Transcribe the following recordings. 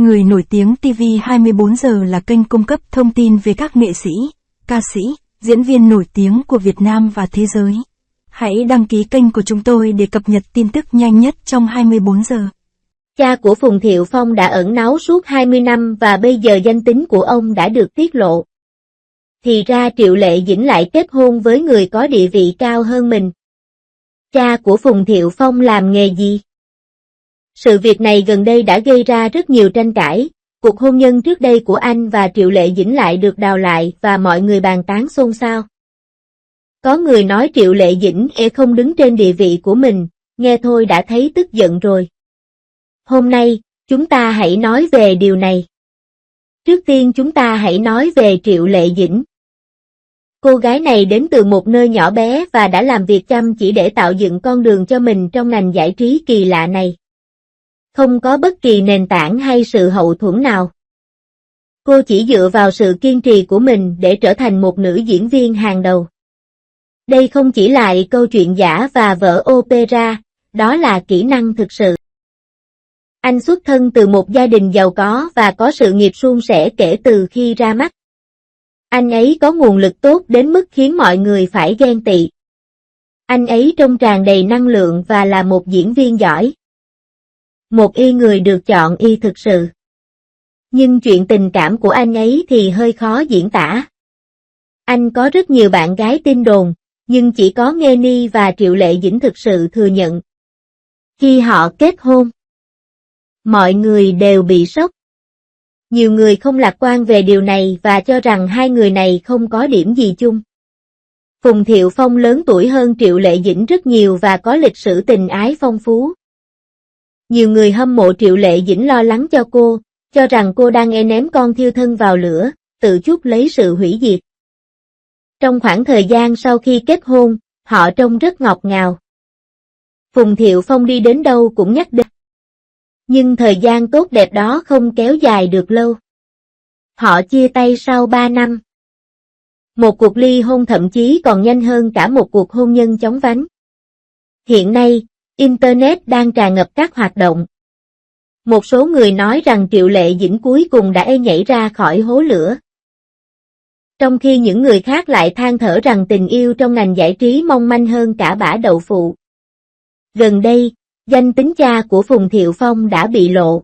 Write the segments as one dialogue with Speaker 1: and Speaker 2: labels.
Speaker 1: Người nổi tiếng TV 24 giờ là kênh cung cấp thông tin về các nghệ sĩ, ca sĩ, diễn viên nổi tiếng của Việt Nam và thế giới. Hãy đăng ký kênh của chúng tôi để cập nhật tin tức nhanh nhất trong 24 giờ.
Speaker 2: Cha của Phùng Thiệu Phong đã ẩn náu suốt 20 năm và bây giờ danh tính của ông đã được tiết lộ. Thì ra Triệu Lệ Dĩnh lại kết hôn với người có địa vị cao hơn mình. Cha của Phùng Thiệu Phong làm nghề gì? Sự việc này gần đây đã gây ra rất nhiều tranh cãi. Cuộc hôn nhân trước đây của anh và Triệu Lệ Dĩnh lại được đào lại và mọi người bàn tán xôn xao. Có người nói Triệu Lệ Dĩnh không đứng trên địa vị của mình, nghe thôi đã thấy tức giận rồi. Hôm nay, chúng ta hãy nói về điều này. Trước tiên chúng ta hãy nói về Triệu Lệ Dĩnh. Cô gái này đến từ một nơi nhỏ bé và đã làm việc chăm chỉ để tạo dựng con đường cho mình trong ngành giải trí kỳ lạ này. Không có bất kỳ nền tảng hay sự hậu thuẫn nào. Cô chỉ dựa vào sự kiên trì của mình để trở thành một nữ diễn viên hàng đầu. Đây không chỉ là câu chuyện giả và vở opera, đó là kỹ năng thực sự. Anh xuất thân từ một gia đình giàu có và có sự nghiệp suôn sẻ kể từ khi ra mắt. Anh ấy có nguồn lực tốt đến mức khiến mọi người phải ghen tị. Anh ấy trông tràn đầy năng lượng và là một diễn viên giỏi. Một người được chọn thực sự. Nhưng chuyện tình cảm của anh ấy thì hơi khó diễn tả. Anh có rất nhiều bạn gái tin đồn, nhưng chỉ có Nghê Ni và Triệu Lệ Dĩnh thực sự thừa nhận. Khi họ kết hôn, mọi người đều bị sốc. Nhiều người không lạc quan về điều này và cho rằng hai người này không có điểm gì chung. Phùng Thiệu Phong lớn tuổi hơn Triệu Lệ Dĩnh rất nhiều và có lịch sử tình ái phong phú. Nhiều người hâm mộ Triệu Lệ Dĩnh lo lắng cho cô, cho rằng cô đang ném con thiêu thân vào lửa, tự chuốc lấy sự hủy diệt. Trong khoảng thời gian sau khi kết hôn, họ trông rất ngọt ngào. Phùng Thiệu Phong đi đến đâu cũng nhắc đến. Nhưng thời gian tốt đẹp đó không kéo dài được lâu. Họ chia tay sau 3 năm. Một cuộc ly hôn thậm chí còn nhanh hơn cả một cuộc hôn nhân chóng vánh. Hiện nay, Internet đang tràn ngập các hoạt động. Một số người nói rằng Triệu Lệ Dĩnh cuối cùng đã nhảy ra khỏi hố lửa. Trong khi những người khác lại than thở rằng tình yêu trong ngành giải trí mong manh hơn cả bã đậu phụ. Gần đây, danh tính cha của Phùng Thiệu Phong đã bị lộ.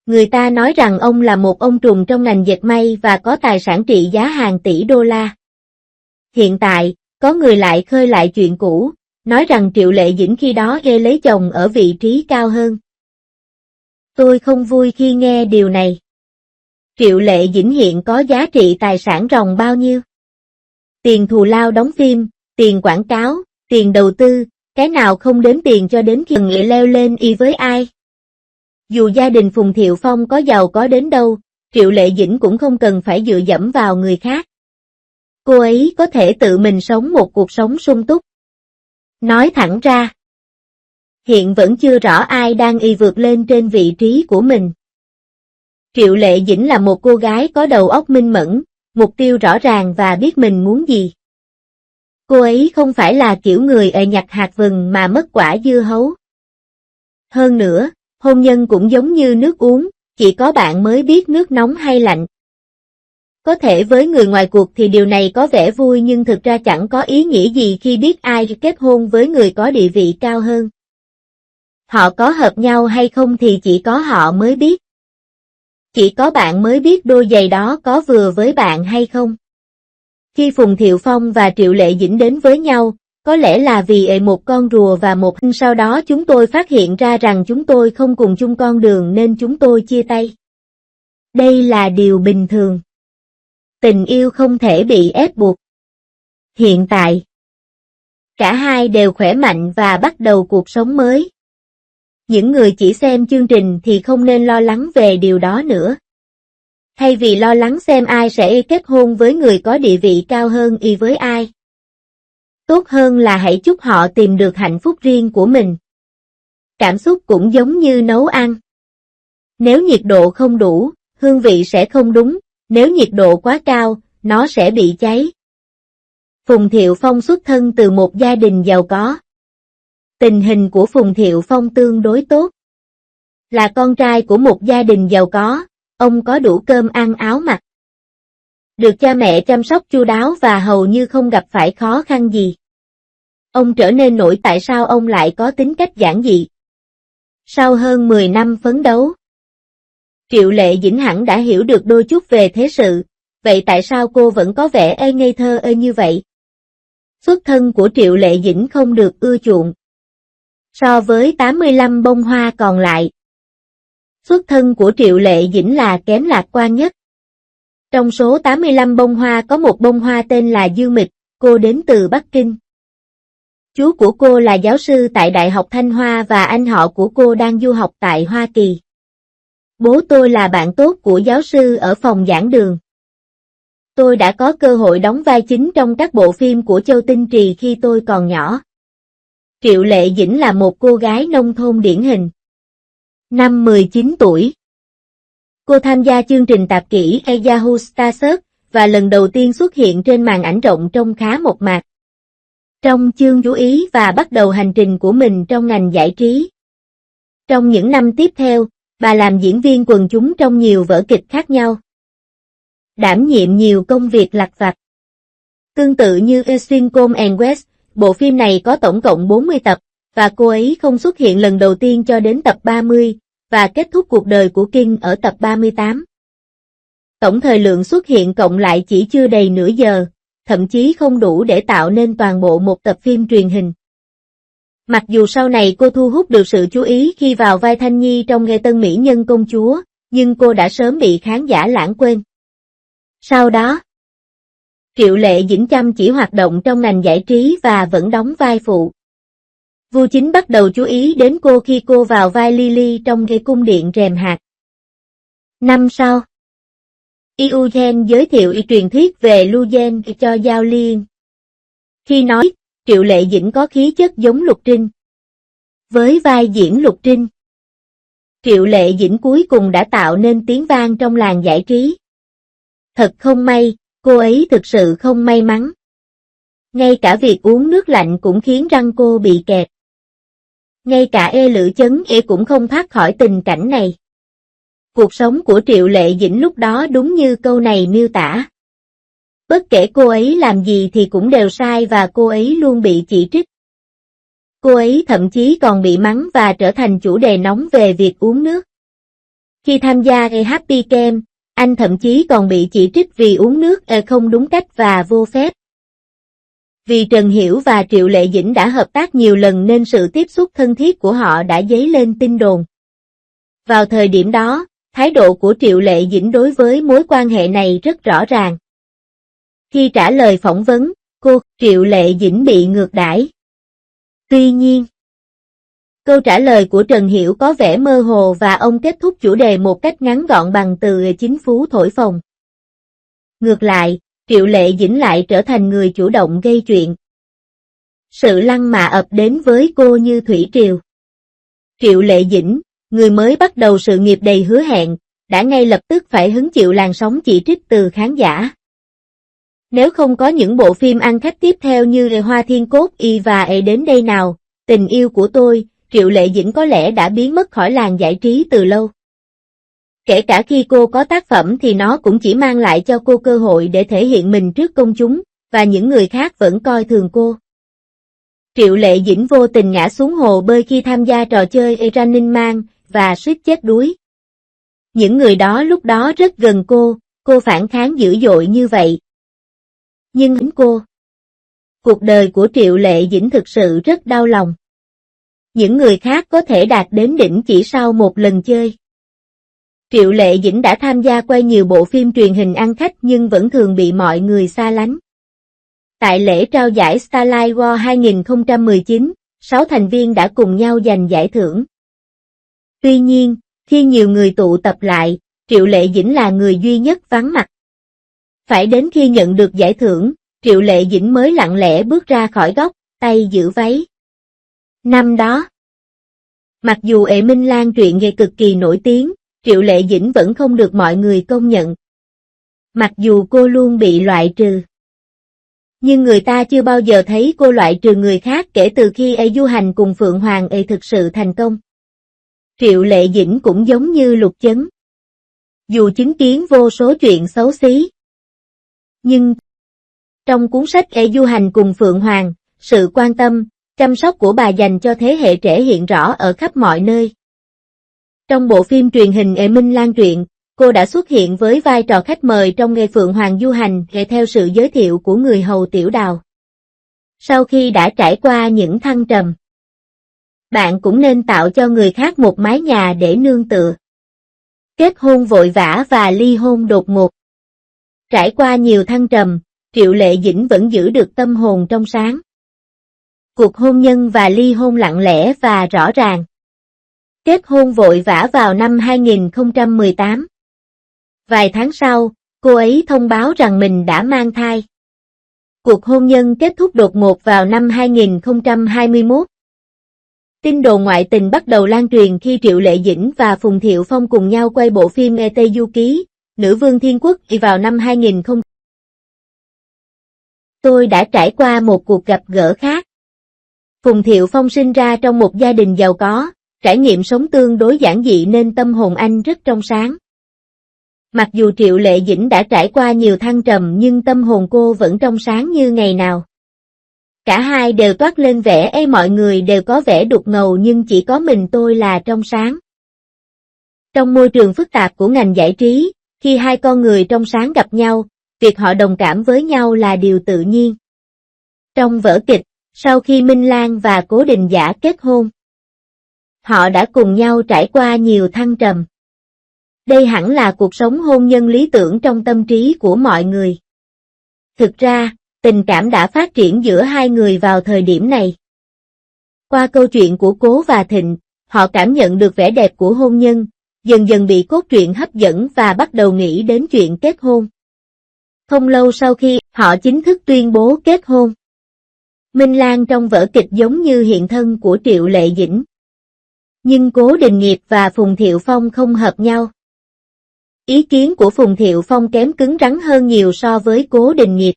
Speaker 2: Người ta nói rằng ông là một ông trùm trong ngành dệt may và có tài sản trị giá hàng tỷ đô la. Hiện tại, có người lại khơi lại chuyện cũ, nói rằng Triệu Lệ Dĩnh khi đó lấy chồng ở vị trí cao hơn. Tôi không vui khi nghe điều này. Triệu Lệ Dĩnh hiện có giá trị tài sản ròng bao nhiêu? Tiền thù lao đóng phim, tiền quảng cáo, tiền đầu tư, cái nào không đếm tiền cho đến khi nghĩa leo lên với ai? Dù gia đình Phùng Thiệu Phong có giàu có đến đâu, Triệu Lệ Dĩnh cũng không cần phải dựa dẫm vào người khác. Cô ấy có thể tự mình sống một cuộc sống sung túc. Nói thẳng ra, hiện vẫn chưa rõ ai đang vượt lên trên vị trí của mình. Triệu Lệ Dĩnh là một cô gái có đầu óc minh mẫn, mục tiêu rõ ràng và biết mình muốn gì. Cô ấy không phải là kiểu người nhặt hạt vừng mà mất quả dưa hấu. Hơn nữa, hôn nhân cũng giống như nước uống, chỉ có bạn mới biết nước nóng hay lạnh. Có thể với người ngoài cuộc thì điều này có vẻ vui nhưng thực ra chẳng có ý nghĩa gì khi biết ai kết hôn với người có địa vị cao hơn. Họ có hợp nhau hay không thì chỉ có họ mới biết. Chỉ có bạn mới biết đôi giày đó có vừa với bạn hay không. Khi Phùng Thiệu Phong và Triệu Lệ Dĩnh đến với nhau, có lẽ là vì một con rùa và một sau đó chúng tôi phát hiện ra rằng chúng tôi không cùng chung con đường nên chúng tôi chia tay. Đây là điều bình thường. Tình yêu không thể bị ép buộc. Hiện tại, cả hai đều khỏe mạnh và bắt đầu cuộc sống mới. Những người chỉ xem chương trình thì không nên lo lắng về điều đó nữa. Thay vì lo lắng xem ai sẽ kết hôn với người có địa vị cao hơn với ai. Tốt hơn là hãy chúc họ tìm được hạnh phúc riêng của mình. Cảm xúc cũng giống như nấu ăn. Nếu nhiệt độ không đủ, hương vị sẽ không đúng, nếu nhiệt độ quá cao, nó sẽ bị cháy. Phùng Thiệu Phong xuất thân từ một gia đình giàu có. Tình hình của Phùng Thiệu Phong tương đối tốt. Là con trai của một gia đình giàu có, ông có đủ cơm ăn áo mặc. Được cha mẹ chăm sóc chu đáo và hầu như không gặp phải khó khăn gì. Ông trở nên nổi tại sao ông lại có tính cách giản dị. Sau hơn 10 năm phấn đấu, Triệu Lệ Dĩnh hẳn đã hiểu được đôi chút về thế sự, vậy tại sao cô vẫn có vẻ ngây thơ như vậy? Xuất thân của Triệu Lệ Dĩnh không được ưa chuộng. So với 85 bông hoa còn lại, xuất thân của Triệu Lệ Dĩnh là kém lạc quan nhất. Trong số 85 bông hoa có một bông hoa tên là Dương Mịch, cô đến từ Bắc Kinh. Chú của cô là giáo sư tại Đại học Thanh Hoa và anh họ của cô đang du học tại Hoa Kỳ. Bố tôi là bạn tốt của giáo sư ở phòng giảng đường. Tôi đã có cơ hội đóng vai chính trong các bộ phim của Châu Tinh Trì khi tôi còn nhỏ. Triệu Lệ Dĩnh là một cô gái nông thôn điển hình. Năm 19 tuổi, cô tham gia chương trình tạp kỹ Yahoo Star Search và lần đầu tiên xuất hiện trên màn ảnh rộng trông khá mộc mạc. Trong chương chú ý và bắt đầu hành trình của mình trong ngành giải trí. Trong những năm tiếp theo, bà làm diễn viên quần chúng trong nhiều vở kịch khác nhau. Đảm nhiệm nhiều công việc lặt vặt. Tương tự như Swincolm and West, bộ phim này có tổng cộng 40 tập, và cô ấy không xuất hiện lần đầu tiên cho đến tập 30, và kết thúc cuộc đời của King ở tập 38. Tổng thời lượng xuất hiện cộng lại chỉ chưa đầy nửa giờ, thậm chí không đủ để tạo nên toàn bộ một tập phim truyền hình. Mặc dù sau này cô thu hút được sự chú ý khi vào vai Thanh Nhi trong Nghề Tân Mỹ Nhân Công Chúa, nhưng cô đã sớm bị khán giả lãng quên. Sau đó, Triệu Lệ Dĩnh chăm chỉ hoạt động trong ngành giải trí và vẫn đóng vai phụ. Vua Chính bắt đầu chú ý đến cô khi cô vào vai Lily trong Cái Cung Điện Rèm Hạt. Năm sau, Eugen giới thiệu truyền thuyết về Luyen cho Giao Liên. Khi nói, Triệu Lệ Dĩnh có khí chất giống Lục Trinh. Với vai diễn Lục Trinh, Triệu Lệ Dĩnh cuối cùng đã tạo nên tiếng vang trong làng giải trí. Thật không may, cô ấy thực sự không may mắn. Ngay cả việc uống nước lạnh cũng khiến răng cô bị kẹt. Ngay cả Lữ Chấn cũng không thoát khỏi tình cảnh này. Cuộc sống của Triệu Lệ Dĩnh lúc đó đúng như câu này miêu tả. Bất kể cô ấy làm gì thì cũng đều sai và cô ấy luôn bị chỉ trích. Cô ấy thậm chí còn bị mắng và trở thành chủ đề nóng về việc uống nước. Khi tham gia Happy Camp, anh thậm chí còn bị chỉ trích vì uống nước không đúng cách và vô phép. Vì Trần Hiểu và Triệu Lệ Dĩnh đã hợp tác nhiều lần nên sự tiếp xúc thân thiết của họ đã dấy lên tin đồn. Vào thời điểm đó, thái độ của Triệu Lệ Dĩnh đối với mối quan hệ này rất rõ ràng. Khi trả lời phỏng vấn, Triệu Lệ Dĩnh bị ngược đãi. Tuy nhiên, câu trả lời của Trần Hiểu có vẻ mơ hồ và ông kết thúc chủ đề một cách ngắn gọn bằng từ chính phú thổi phồng. Ngược lại, Triệu Lệ Dĩnh lại trở thành người chủ động gây chuyện. Sự lăng mạ ập đến với cô như thủy triều. Triệu Lệ Dĩnh, người mới bắt đầu sự nghiệp đầy hứa hẹn, đã ngay lập tức phải hứng chịu làn sóng chỉ trích từ khán giả. Nếu không có những bộ phim ăn khách tiếp theo như Hoa Thiên Cốt Y và Đến Đây Nào, Tình Yêu Của Tôi, Triệu Lệ Dĩnh có lẽ đã biến mất khỏi làng giải trí từ lâu. Kể cả khi cô có tác phẩm thì nó cũng chỉ mang lại cho cô cơ hội để thể hiện mình trước công chúng, và những người khác vẫn coi thường cô. Triệu Lệ Dĩnh vô tình ngã xuống hồ bơi khi tham gia trò chơi Running Man, và suýt chết đuối. Những người đó lúc đó rất gần cô phản kháng dữ dội như vậy. Nhưng cuộc đời của Triệu Lệ Dĩnh thực sự rất đau lòng. Những người khác có thể đạt đến đỉnh chỉ sau một lần chơi. Triệu Lệ Dĩnh đã tham gia quay nhiều bộ phim truyền hình ăn khách nhưng vẫn thường bị mọi người xa lánh. Tại lễ trao giải Starlight Award 2019, 6 thành viên đã cùng nhau giành giải thưởng. Tuy nhiên, khi nhiều người tụ tập lại, Triệu Lệ Dĩnh là người duy nhất vắng mặt. Phải đến khi nhận được giải thưởng, Triệu Lệ Dĩnh mới lặng lẽ bước ra khỏi góc, tay giữ váy. Năm đó, mặc dù Minh Lan truyện nghề cực kỳ nổi tiếng, Triệu Lệ Dĩnh vẫn không được mọi người công nhận. Mặc dù cô luôn bị loại trừ. Nhưng người ta chưa bao giờ thấy cô loại trừ người khác kể từ khi du hành cùng Phượng Hoàng thực sự thành công. Triệu Lệ Dĩnh cũng giống như Lục Chấn. Dù chứng kiến vô số chuyện xấu xí, nhưng trong cuốn sách Du hành cùng Phượng Hoàng, sự quan tâm, chăm sóc của bà dành cho thế hệ trẻ hiện rõ ở khắp mọi nơi. Trong bộ phim truyền hình Minh Lan truyện, cô đã xuất hiện với vai trò khách mời trong Nghề Phượng Hoàng du hành theo sự giới thiệu của người hầu Tiểu Đào. Sau khi đã trải qua những thăng trầm, bạn cũng nên tạo cho người khác một mái nhà để nương tựa. Kết hôn vội vã và ly hôn đột ngột. Trải qua nhiều thăng trầm, Triệu Lệ Dĩnh vẫn giữ được tâm hồn trong sáng. Cuộc hôn nhân và ly hôn lặng lẽ và rõ ràng. Kết hôn vội vã vào năm 2018. Vài tháng sau, cô ấy thông báo rằng mình đã mang thai. Cuộc hôn nhân kết thúc đột ngột vào năm 2021. Tin đồn ngoại tình bắt đầu lan truyền khi Triệu Lệ Dĩnh và Phùng Thiệu Phong cùng nhau quay bộ phim Tây Du Ký, Nữ Vương Thiên Quốc vào năm 2000. Tôi đã trải qua một cuộc gặp gỡ khác. Phùng Thiệu Phong sinh ra trong một gia đình giàu có, trải nghiệm sống tương đối giản dị nên tâm hồn anh rất trong sáng. Mặc dù Triệu Lệ Dĩnh đã trải qua nhiều thăng trầm nhưng tâm hồn cô vẫn trong sáng như ngày nào. Cả hai đều toát lên vẻ mọi người đều có vẻ đục ngầu nhưng chỉ có mình tôi là trong sáng. Trong môi trường phức tạp của ngành giải trí, khi hai con người trong sáng gặp nhau, việc họ đồng cảm với nhau là điều tự nhiên. Trong vở kịch, sau khi Minh Lan và Cố Đình Giả kết hôn, họ đã cùng nhau trải qua nhiều thăng trầm. Đây hẳn là cuộc sống hôn nhân lý tưởng trong tâm trí của mọi người. Thực ra, tình cảm đã phát triển giữa hai người vào thời điểm này. Qua câu chuyện của Cố và Thịnh, họ cảm nhận được vẻ đẹp của hôn nhân, dần dần bị cốt truyện hấp dẫn và bắt đầu nghĩ đến chuyện kết hôn. Không lâu sau khi họ chính thức tuyên bố kết hôn, Minh Lan trong vở kịch giống như hiện thân của Triệu Lệ Dĩnh. Nhưng Cố Đình Nghiệp và Phùng Thiệu Phong không hợp nhau. Ý kiến của Phùng Thiệu Phong kém cứng rắn hơn nhiều so với Cố Đình Nghiệp.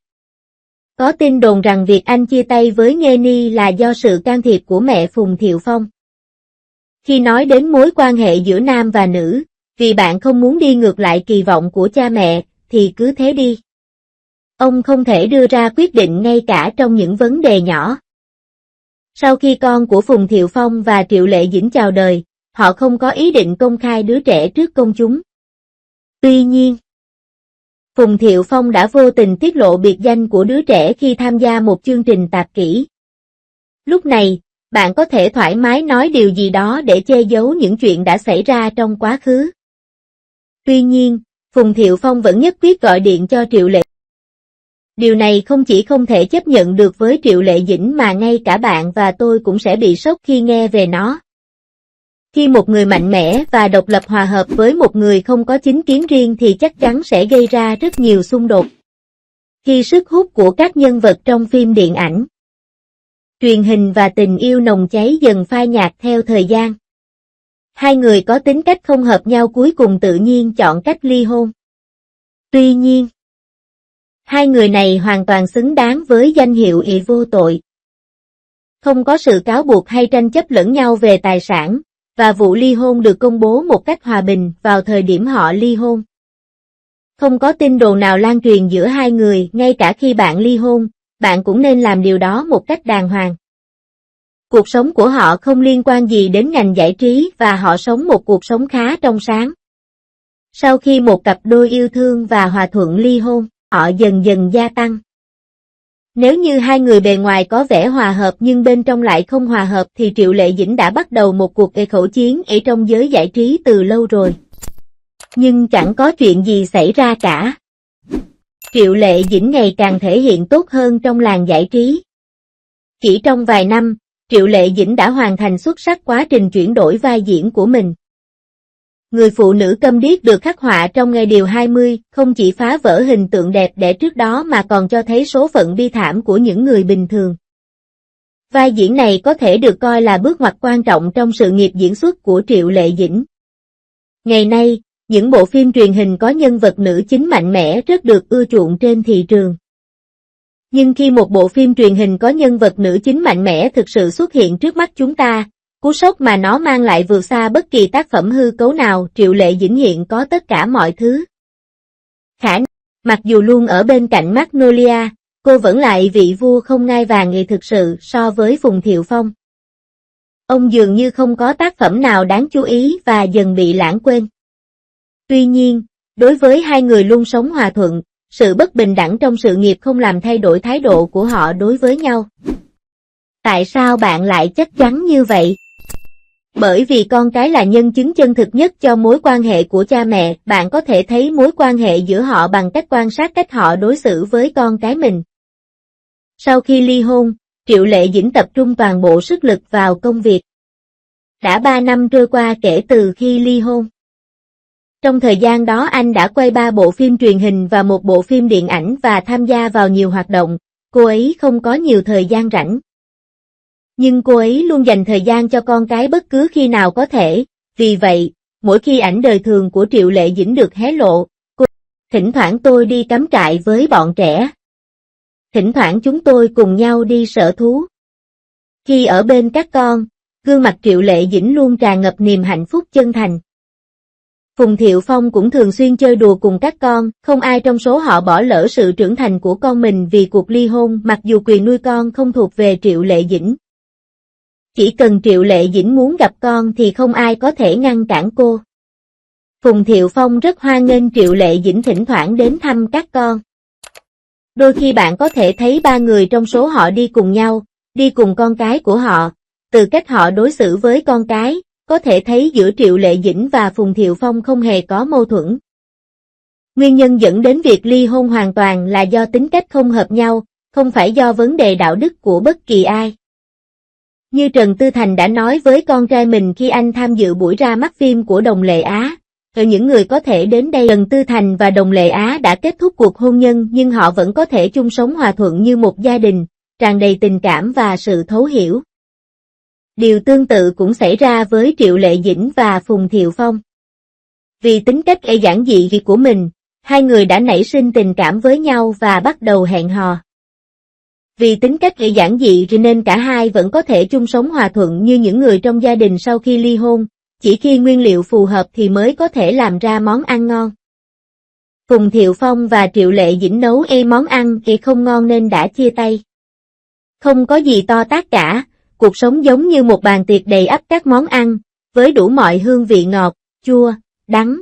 Speaker 2: Có tin đồn rằng việc anh chia tay với Nghê Ni là do sự can thiệp của mẹ Phùng Thiệu Phong. Khi nói đến mối quan hệ giữa nam và nữ, vì bạn không muốn đi ngược lại kỳ vọng của cha mẹ, thì cứ thế đi. Ông không thể đưa ra quyết định ngay cả trong những vấn đề nhỏ. Sau khi con của Phùng Thiệu Phong và Triệu Lệ Dĩnh chào đời, họ không có ý định công khai đứa trẻ trước công chúng. Tuy nhiên, Phùng Thiệu Phong đã vô tình tiết lộ biệt danh của đứa trẻ khi tham gia một chương trình tạp kỹ. Lúc này, bạn có thể thoải mái nói điều gì đó để che giấu những chuyện đã xảy ra trong quá khứ. Tuy nhiên, Phùng Thiệu Phong vẫn nhất quyết gọi điện cho Triệu Lệ. Điều này không chỉ không thể chấp nhận được với Triệu Lệ Dĩnh mà ngay cả bạn và tôi cũng sẽ bị sốc khi nghe về nó. Khi một người mạnh mẽ và độc lập hòa hợp với một người không có chính kiến riêng thì chắc chắn sẽ gây ra rất nhiều xung đột. Khi sức hút của các nhân vật trong phim điện ảnh, truyền hình và tình yêu nồng cháy dần phai nhạt theo thời gian, hai người có tính cách không hợp nhau cuối cùng tự nhiên chọn cách ly hôn. Tuy nhiên, hai người này hoàn toàn xứng đáng với danh hiệu vô tội. Không có sự cáo buộc hay tranh chấp lẫn nhau về tài sản, và vụ ly hôn được công bố một cách hòa bình vào thời điểm họ ly hôn. Không có tin đồn nào lan truyền giữa hai người, ngay cả khi bạn ly hôn, bạn cũng nên làm điều đó một cách đàng hoàng. Cuộc sống của họ không liên quan gì đến ngành giải trí và họ sống một cuộc sống khá trong sáng. Sau khi một cặp đôi yêu thương và hòa thuận ly hôn, họ dần dần gia tăng. Nếu như hai người bề ngoài có vẻ hòa hợp nhưng bên trong lại không hòa hợp thì Triệu Lệ Dĩnh đã bắt đầu một cuộc khẩu chiến ở trong giới giải trí từ lâu rồi. Nhưng chẳng có chuyện gì xảy ra cả. Triệu Lệ Dĩnh ngày càng thể hiện tốt hơn trong làng giải trí. Chỉ trong vài năm, Triệu Lệ Dĩnh đã hoàn thành xuất sắc quá trình chuyển đổi vai diễn của mình. Người phụ nữ câm điếc được khắc họa trong Ngày Điều 20 không chỉ phá vỡ hình tượng đẹp đẽ trước đó mà còn cho thấy số phận bi thảm của những người bình thường. Vai diễn này có thể được coi là bước ngoặt quan trọng trong sự nghiệp diễn xuất của Triệu Lệ Dĩnh. Ngày nay, những bộ phim truyền hình có nhân vật nữ chính mạnh mẽ rất được ưa chuộng trên thị trường. Nhưng khi một bộ phim truyền hình có nhân vật nữ chính mạnh mẽ thực sự xuất hiện trước mắt chúng ta, Cú sốc mà nó mang lại vượt xa bất kỳ tác phẩm hư cấu nào. Triệu Lệ Dĩnh hiện có tất cả mọi thứ. Mặc dù luôn ở bên cạnh Magnolia, cô vẫn lại vị vua không ngai vàng nghị thực sự so với Phùng Thiệu Phong. Ông dường như không có tác phẩm nào đáng chú ý và dần bị lãng quên. Tuy nhiên, đối với hai người luôn sống hòa thuận, sự bất bình đẳng trong sự nghiệp không làm thay đổi thái độ của họ đối với nhau. Tại sao bạn lại chắc chắn như vậy? Bởi vì con cái là nhân chứng chân thực nhất cho mối quan hệ của cha mẹ, bạn có thể thấy mối quan hệ giữa họ bằng cách quan sát cách họ đối xử với con cái mình. Sau khi ly hôn, Triệu Lệ Dĩnh tập trung toàn bộ sức lực vào công việc. Đã 3 năm trôi qua kể từ khi ly hôn. Trong thời gian đó anh đã quay 3 bộ phim truyền hình và 1 bộ phim điện ảnh và tham gia vào nhiều hoạt động, cô ấy không có nhiều thời gian rảnh. Nhưng cô ấy luôn dành thời gian cho con cái bất cứ khi nào có thể, vì vậy, mỗi khi ảnh đời thường của Triệu Lệ Dĩnh được hé lộ, thỉnh thoảng tôi đi cắm trại với bọn trẻ. Thỉnh thoảng chúng tôi cùng nhau đi sở thú. Khi ở bên các con, gương mặt Triệu Lệ Dĩnh luôn tràn ngập niềm hạnh phúc chân thành. Phùng Thiệu Phong cũng thường xuyên chơi đùa cùng các con, không ai trong số họ bỏ lỡ sự trưởng thành của con mình vì cuộc ly hôn, mặc dù quyền nuôi con không thuộc về Triệu Lệ Dĩnh. Chỉ cần Triệu Lệ Dĩnh muốn gặp con thì không ai có thể ngăn cản cô. Phùng Thiệu Phong rất hoan nghênh Triệu Lệ Dĩnh thỉnh thoảng đến thăm các con. Đôi khi bạn có thể thấy 3 người trong số họ đi cùng nhau, đi cùng con cái của họ. Từ cách họ đối xử với con cái, có thể thấy giữa Triệu Lệ Dĩnh và Phùng Thiệu Phong không hề có mâu thuẫn. Nguyên nhân dẫn đến việc ly hôn hoàn toàn là do tính cách không hợp nhau, không phải do vấn đề đạo đức của bất kỳ ai. Như Trần Tư Thành đã nói với con trai mình khi anh tham dự buổi ra mắt phim của Đồng Lệ Á, những người có thể đến đây. Trần Tư Thành và Đồng Lệ Á đã kết thúc cuộc hôn nhân nhưng họ vẫn có thể chung sống hòa thuận như một gia đình, tràn đầy tình cảm và sự thấu hiểu. Điều tương tự cũng xảy ra với Triệu Lệ Dĩnh và Phùng Thiệu Phong. Vì tính cách giản dị của mình, hai người đã nảy sinh tình cảm với nhau và bắt đầu hẹn hò. Vì tính cách giản dị nên cả hai vẫn có thể chung sống hòa thuận như những người trong gia đình sau khi ly hôn, chỉ khi nguyên liệu phù hợp thì mới có thể làm ra món ăn ngon. Phùng Thiệu Phong và Triệu Lệ Dĩnh nấu món ăn không ngon nên đã chia tay. Không có gì to tát cả, cuộc sống giống như một bàn tiệc đầy ắp các món ăn, với đủ mọi hương vị ngọt, chua, đắng.